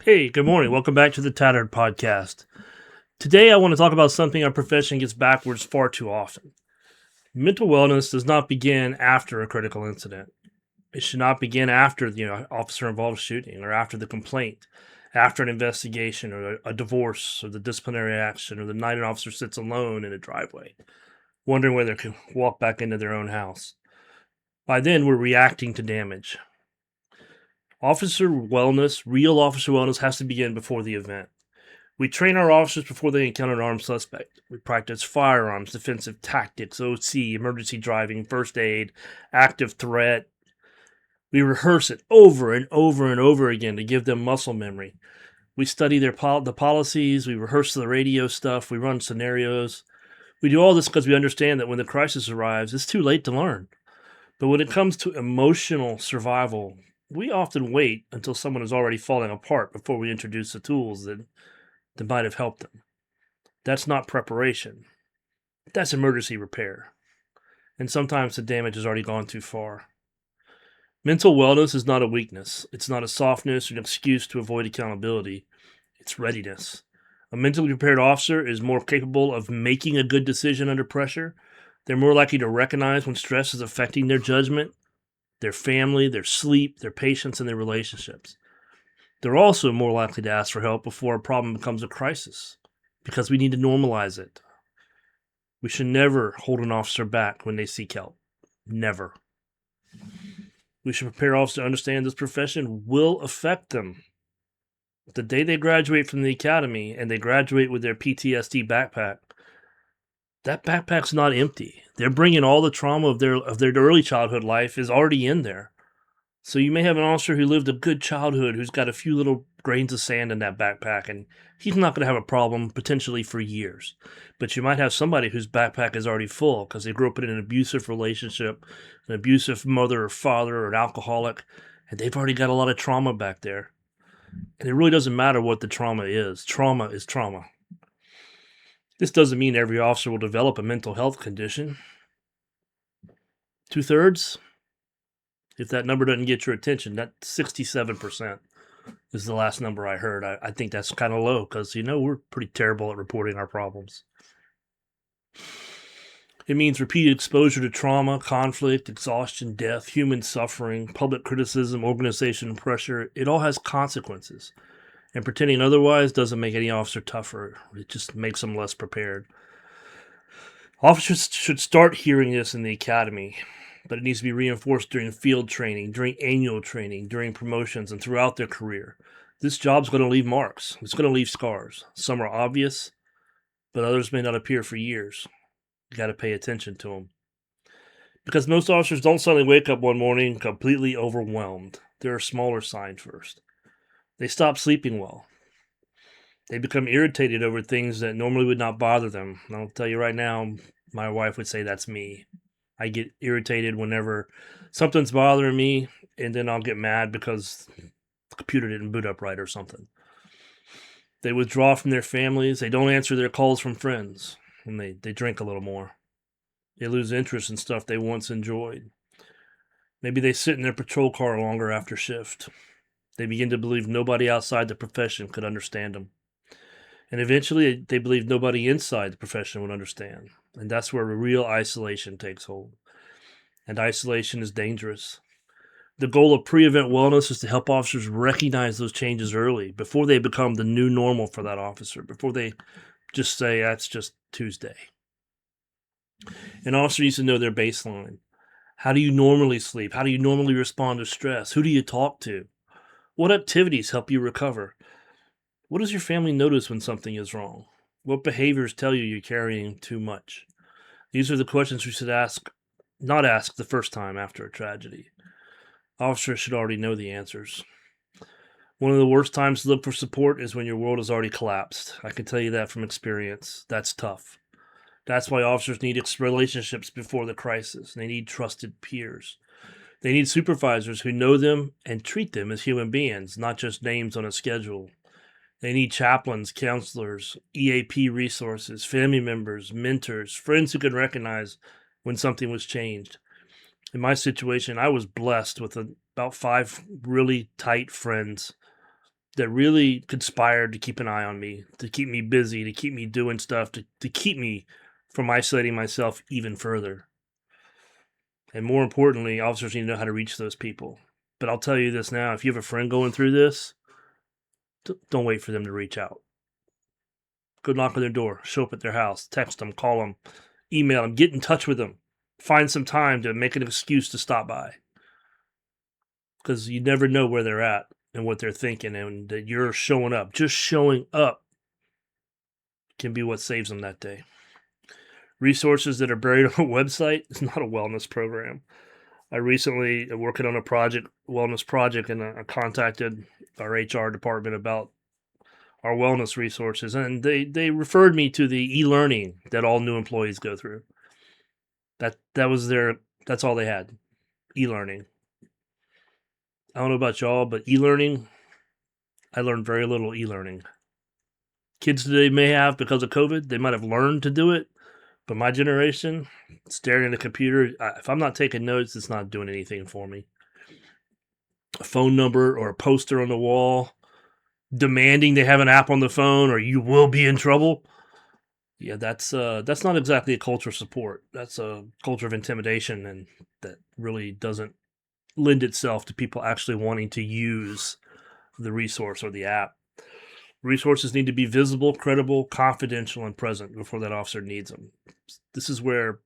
Hey, good morning. Welcome back to the Tattered podcast. Today, I want to talk about something our profession gets backwards far too often. Mental wellness does not begin after a critical incident. It should not begin after the officer involved shooting or after the complaint, after an investigation or a divorce or the disciplinary action or the night an officer sits alone in a driveway, wondering whether they can walk back into their own house. By then, we're reacting to damage. Real officer wellness, has to begin before the event. We train our officers before they encounter an armed suspect. We practice firearms, defensive tactics, OC, emergency driving, first aid, active threat. We rehearse it over and over and over again to give them muscle memory. We study the policies, we rehearse the radio stuff, we run scenarios. We do all this because we understand that when the crisis arrives, it's too late to learn. But when it comes to emotional survival, we often wait until someone is already falling apart before we introduce the tools that might have helped them. That's not preparation. That's emergency repair. And sometimes the damage has already gone too far. Mental wellness is not a weakness. It's not a softness or an excuse to avoid accountability. It's readiness. A mentally prepared officer is more capable of making a good decision under pressure. They're more likely to recognize when stress is affecting their judgment, their family, their sleep, their patients, and their relationships. They're also more likely to ask for help before a problem becomes a crisis because we need to normalize it. We should never hold an officer back when they seek help. Never. We should prepare officers to understand this profession will affect them. The day they graduate from the academy and they graduate with their PTSD backpack, that backpack's not empty. They're bringing all the trauma of their early childhood life is already in there. So you may have an officer who lived a good childhood who's got a few little grains of sand in that backpack, and he's not going to have a problem potentially for years. But you might have somebody whose backpack is already full because they grew up in an abusive relationship, an abusive mother or father or an alcoholic, and they've already got a lot of trauma back there. And it really doesn't matter what the trauma is. Trauma is trauma. This doesn't mean every officer will develop a mental health condition. Two-thirds, if that number doesn't get your attention, that's 67% is the last number I heard. I think that's kind of low because, we're pretty terrible at reporting our problems. It means repeated exposure to trauma, conflict, exhaustion, death, human suffering, public criticism, organization pressure. It all has consequences. And pretending otherwise doesn't make any officer tougher. It just makes them less prepared. Officers should start hearing this in the academy, but it needs to be reinforced during field training, during annual training, during promotions, and throughout their career. This job's going to leave marks. It's going to leave scars. Some are obvious, but others may not appear for years. You got to pay attention to them. Because most officers don't suddenly wake up one morning completely overwhelmed. There are smaller signs first. They stop sleeping well. They become irritated over things that normally would not bother them. And I'll tell you right now, my wife would say that's me. I get irritated whenever something's bothering me, and then I'll get mad because the computer didn't boot up right or something. They withdraw from their families. They don't answer their calls from friends. And they drink a little more. They lose interest in stuff they once enjoyed. Maybe they sit in their patrol car longer after shift. They begin to believe nobody outside the profession could understand them. And eventually, they believe nobody inside the profession would understand. And that's where real isolation takes hold. And isolation is dangerous. The goal of pre event wellness is to help officers recognize those changes early before they become the new normal for that officer, before they just say, that's just Tuesday. An officer needs to know their baseline. How do you normally sleep? How do you normally respond to stress? Who do you talk to? What activities help you recover? What does your family notice when something is wrong? What behaviors tell you you're carrying too much? These are the questions we should not ask the first time after a tragedy. Officers should already know the answers. One of the worst times to look for support is when your world has already collapsed. I can tell you that from experience. That's tough. That's why officers need relationships before the crisis. They need trusted peers. They need supervisors who know them and treat them as human beings, not just names on a schedule. They need chaplains, counselors, EAP resources, family members, mentors, friends who can recognize when something was changed. In my situation, I was blessed with about 5 really tight friends that really conspired to keep an eye on me, to keep me busy, to keep me doing stuff, to keep me from isolating myself even further. And more importantly, officers need to know how to reach those people. But I'll tell you this now, if you have a friend going through this, don't wait for them to reach out. Go knock on their door, show up at their house, text them, call them, email them, get in touch with them. Find some time to make an excuse to stop by. Because you never know where they're at and what they're thinking, and that you're showing up. Just showing up can be what saves them that day. Resources that are buried on a website is not a wellness program. I recently working on a wellness project, and I contacted our HR department about our wellness resources, and they referred me to the e-learning that all new employees go through. That's all they had, e-learning. I don't know about y'all, but e-learning, I learned very little e-learning. Kids today may have, because of COVID, they might have learned to do it, but my generation, staring at a computer, if I'm not taking notes, it's not doing anything for me. A phone number or a poster on the wall demanding they have an app on the phone or you will be in trouble. Yeah, that's not exactly a culture of support. That's a culture of intimidation, and that really doesn't lend itself to people actually wanting to use the resource or the app. Resources need to be visible, credible, confidential, and present before that officer needs them. This is where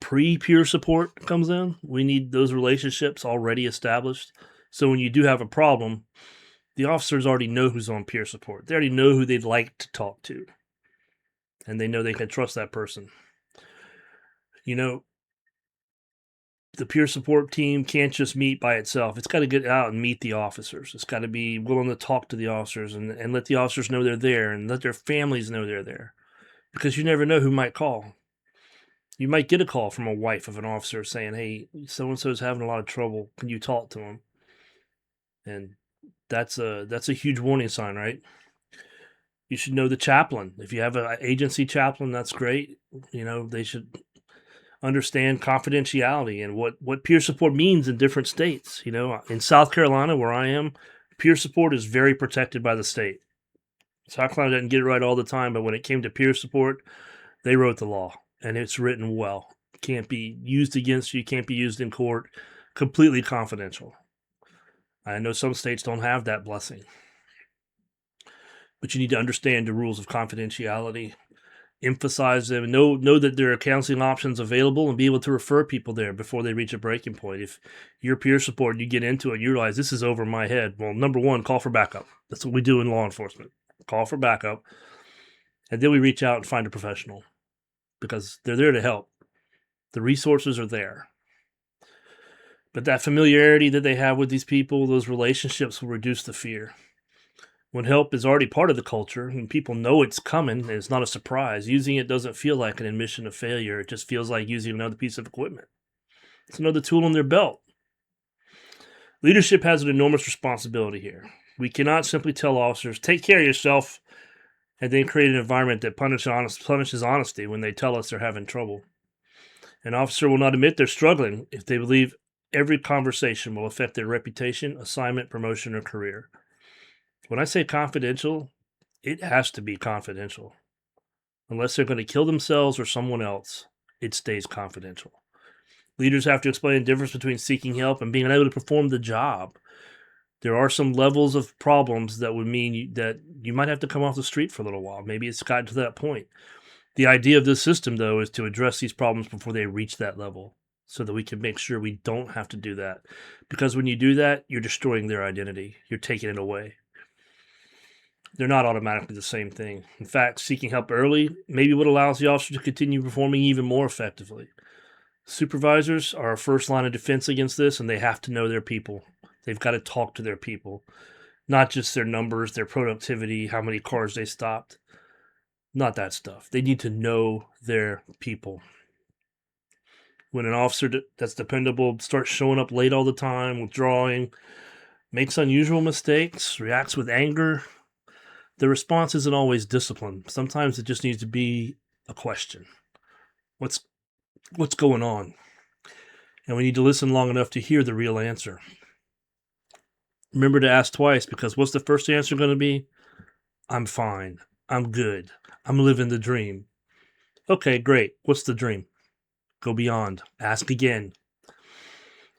pre-peer support comes in. We need those relationships already established. So when you do have a problem, the officers already know who's on peer support. They already know who they'd like to talk to. And they know they can trust that person. You know, the peer support team can't just meet by itself. It's got to get out and meet the officers. It's got to be willing to talk to the officers and let the officers know they're there and let their families know they're there. Because you never know who might call. You might get a call from a wife of an officer saying, hey, so-and-so's having a lot of trouble. Can you talk to him? And that's a huge warning sign, right? You should know the chaplain. If you have an agency chaplain, that's great. You know, they should understand confidentiality and what peer support means in different states. You know, in South Carolina, where I am, peer support is very protected by the state. South Carolina doesn't get it right all the time, but when it came to peer support, they wrote the law, and it's written well. Can't be used against you, can't be used in court, completely confidential. I know some states don't have that blessing, but you need to understand the rules of confidentiality, emphasize them, and know that there are counseling options available, and be able to refer people there before they reach a breaking point. If your peer support and you get into it, you realize this is over my head. Well, number one, call for backup. That's what we do in law enforcement. Call for backup, and then we reach out and find a professional because they're there to help. The resources are there. But that familiarity that they have with these people, those relationships will reduce the fear. When help is already part of the culture and people know it's coming and it's not a surprise, using it doesn't feel like an admission of failure. It just feels like using another piece of equipment. It's another tool in their belt. Leadership has an enormous responsibility here. We cannot simply tell officers, take care of yourself, and then create an environment that punishes honesty when they tell us they're having trouble. An officer will not admit they're struggling if they believe every conversation will affect their reputation, assignment, promotion, or career. When I say confidential, it has to be confidential. Unless they're going to kill themselves or someone else, it stays confidential. Leaders have to explain the difference between seeking help and being able to perform the job. There are some levels of problems that would mean that you might have to come off the street for a little while. Maybe it's gotten to that point. The idea of this system, though, is to address these problems before they reach that level so that we can make sure we don't have to do that. Because when you do that, you're destroying their identity. You're taking it away. They're not automatically the same thing. In fact, seeking help early maybe what allows the officer to continue performing even more effectively. Supervisors are our first line of defense against this, and they have to know their people. They've got to talk to their people, not just their numbers, their productivity, how many cars they stopped. Not that stuff. They need to know their people. When an officer that's dependable starts showing up late all the time, withdrawing, makes unusual mistakes, reacts with anger, the response isn't always discipline. Sometimes it just needs to be a question. What's going on? And we need to listen long enough to hear the real answer. Remember to ask twice, because what's the first answer going to be? I'm fine. I'm good. I'm living the dream. Okay, great. What's the dream? Go beyond. Ask again.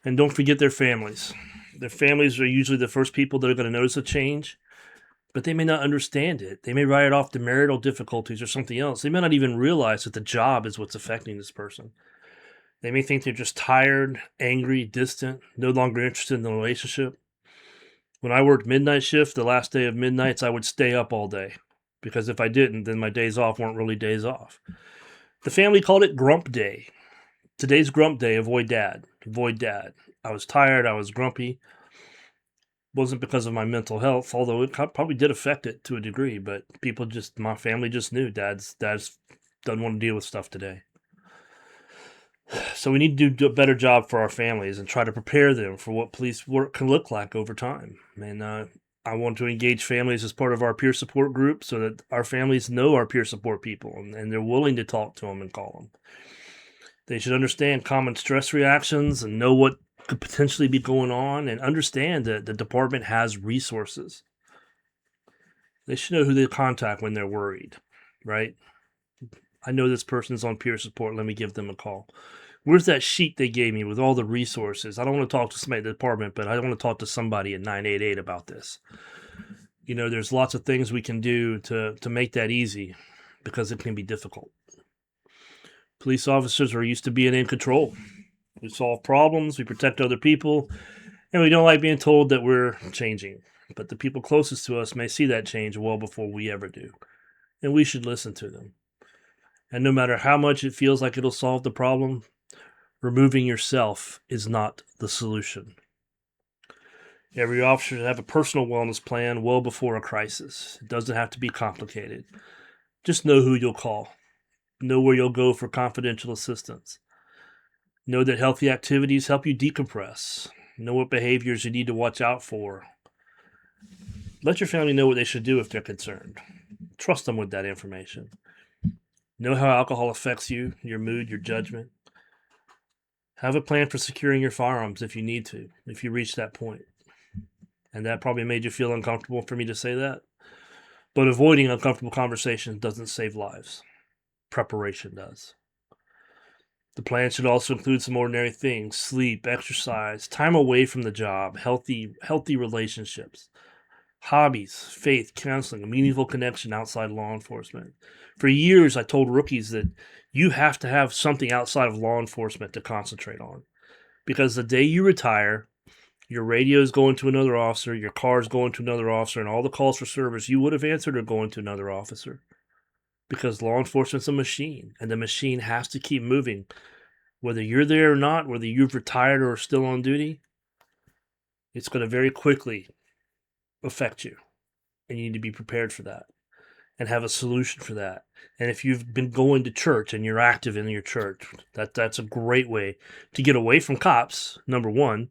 And don't forget their families. Their families are usually the first people that are going to notice a change, but they may not understand it. They may write it off to marital difficulties or something else. They may not even realize that the job is what's affecting this person. They may think they're just tired, angry, distant, no longer interested in the relationship. When I worked midnight shift, the last day of midnights, I would stay up all day, because if I didn't, then my days off weren't really days off. The family called it Grump Day. Today's Grump Day. Avoid dad. Avoid dad. I was tired. I was grumpy. Wasn't because of my mental health, although it probably did affect it to a degree. But my family just knew dad's doesn't want to deal with stuff today. So we need to do a better job for our families and try to prepare them for what police work can look like over time. And I want to engage families as part of our peer support group so that our families know our peer support people, and they're willing to talk to them and call them. They should understand common stress reactions and know what could potentially be going on, and understand that the department has resources. They should know who they contact when they're worried, right? I know this person's on peer support. Let me give them a call. Where's that sheet they gave me with all the resources? I don't want to talk to somebody at the department, but I want to talk to somebody at 988 about this. There's lots of things we can do to make that easy, because it can be difficult. Police officers are used to being in control. We solve problems, we protect other people, and we don't like being told that we're changing. But the people closest to us may see that change well before we ever do, and we should listen to them. And no matter how much it feels like it'll solve the problem, removing yourself is not the solution. Every officer should have a personal wellness plan well before a crisis. It doesn't have to be complicated. Just know who you'll call. Know where you'll go for confidential assistance. Know that healthy activities help you decompress. Know what behaviors you need to watch out for. Let your family know what they should do if they're concerned. Trust them with that information. Know how alcohol affects you, your mood, your judgment. Have a plan for securing your firearms if you need to, if you reach that point. And that probably made you feel uncomfortable for me to say that. But avoiding uncomfortable conversations doesn't save lives. Preparation does. The plan should also include some ordinary things: sleep, exercise, time away from the job, healthy relationships, hobbies, faith, counseling, a meaningful connection outside law enforcement. For years, I told rookies that you have to have something outside of law enforcement to concentrate on. Because the day you retire, your radio is going to another officer, your car is going to another officer, and all the calls for service you would have answered are going to another officer. Because law enforcement's a machine, and the machine has to keep moving. Whether you're there or not, whether you've retired or are still on duty, it's going to very quickly affect you. And you need to be prepared for that and have a solution for that. And if you've been going to church and you're active in your church, that's a great way to get away from cops, number one.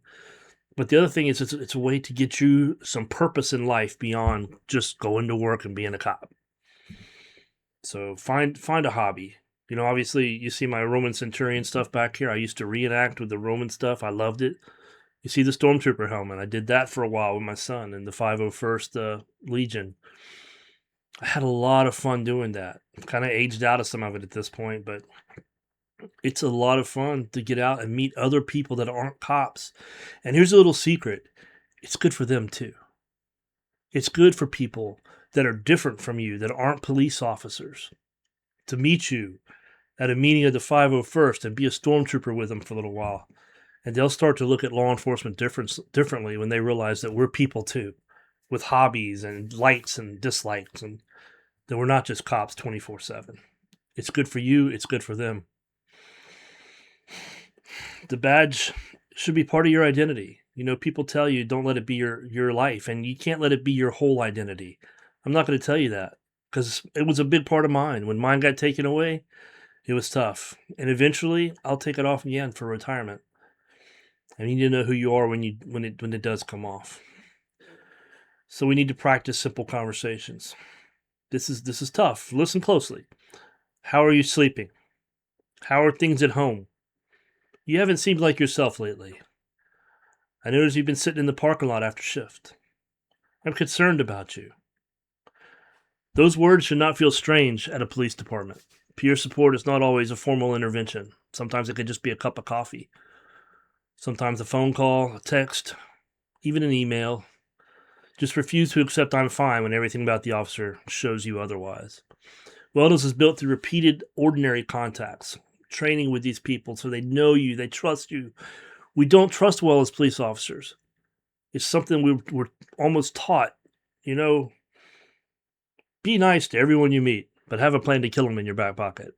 But the other thing is, it's a way to get you some purpose in life beyond just going to work and being a cop. So find a hobby. Obviously, you see my Roman Centurion stuff back here. I used to reenact with the Roman stuff. I loved it. You see the Stormtrooper helmet. I did that for a while with my son in the 501st Legion. I had a lot of fun doing that. Kind of aged out of some of it at this point, but it's a lot of fun to get out and meet other people that aren't cops. And here's a little secret. It's good for them too. It's good for people that are different from you, that aren't police officers, to meet you at a meeting of the 501st and be a stormtrooper with them for a little while. And they'll start to look at law enforcement differently when they realize that we're people too, with hobbies and likes and dislikes, and that we're not just cops 24/7. It's good for you. It's good for them. The badge should be part of your identity. People tell you don't let it be your life, and you can't let it be your whole identity. I'm not going to tell you that, because it was a big part of mine. When mine got taken away, it was tough. And eventually, I'll take it off again for retirement. And you need to know who you are when it does come off. So we need to practice simple conversations. This is tough. Listen closely. How are you sleeping? How are things at home? You haven't seemed like yourself lately. I notice you've been sitting in the parking lot after shift. I'm concerned about you. Those words should not feel strange at a police department. Peer support is not always a formal intervention. Sometimes it could just be a cup of coffee. Sometimes a phone call, a text, even an email. Just refuse to accept I'm fine when everything about the officer shows you otherwise. Wellness is built through repeated ordinary contacts, training with these people so they know you, they trust you. We don't trust well as police officers. It's something we're almost taught. You know, be nice to everyone you meet, but have a plan to kill them in your back pocket.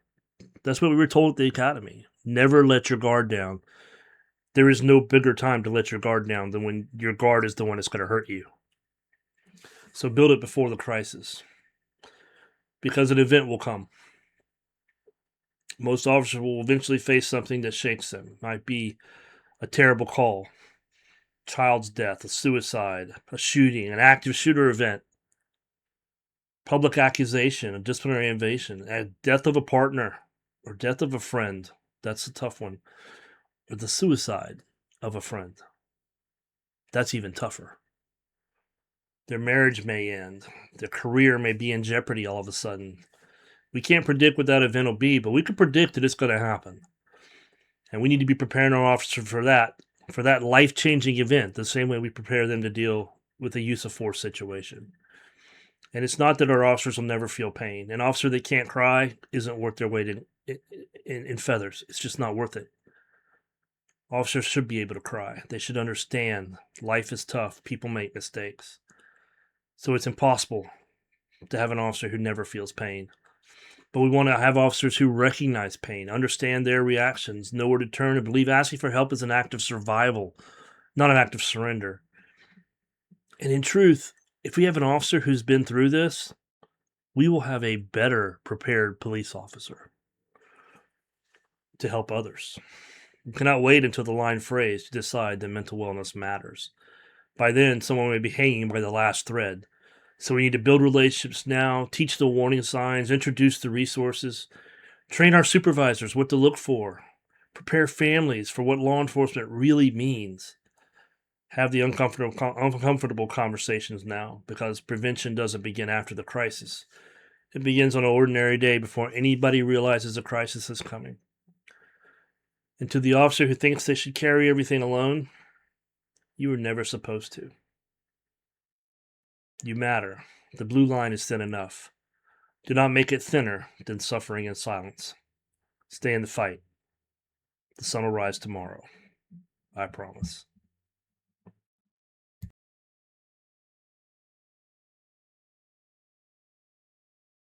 That's what we were told at the academy. Never let your guard down. There is no bigger time to let your guard down than when your guard is the one that's going to hurt you. So build it before the crisis, because an event will come. Most officers will eventually face something that shakes them. It might be a terrible call, child's death, a suicide, a shooting, an active shooter event, public accusation, a disciplinary invasion, a death of a partner or death of a friend. That's a tough one. Or the suicide of a friend. That's even tougher. Their marriage may end. Their career may be in jeopardy all of a sudden. We can't predict what that event will be, but we can predict that it's going to happen. And we need to be preparing our officers for that life-changing event, the same way we prepare them to deal with a use of force situation. And it's not that our officers will never feel pain. An officer that can't cry isn't worth their weight in feathers. It's just not worth it. Officers should be able to cry. They should understand life is tough. People make mistakes. So it's impossible to have an officer who never feels pain. But we want to have officers who recognize pain, understand their reactions, know where to turn, and believe asking for help is an act of survival, not an act of surrender. And in truth, if we have an officer who's been through this, we will have a better prepared police officer to help others. You cannot wait until the line phrase to decide that mental wellness matters. By then, someone may be hanging by the last thread. So we need to build relationships now, teach the warning signs, introduce the resources, train our supervisors what to look for, prepare families for what law enforcement really means. Have the uncomfortable conversations now, because prevention doesn't begin after the crisis. It begins on an ordinary day before anybody realizes a crisis is coming. And to the officer who thinks they should carry everything alone, you were never supposed to. You matter. The blue line is thin enough. Do not make it thinner than suffering in silence. Stay in the fight. The sun will rise tomorrow. I promise.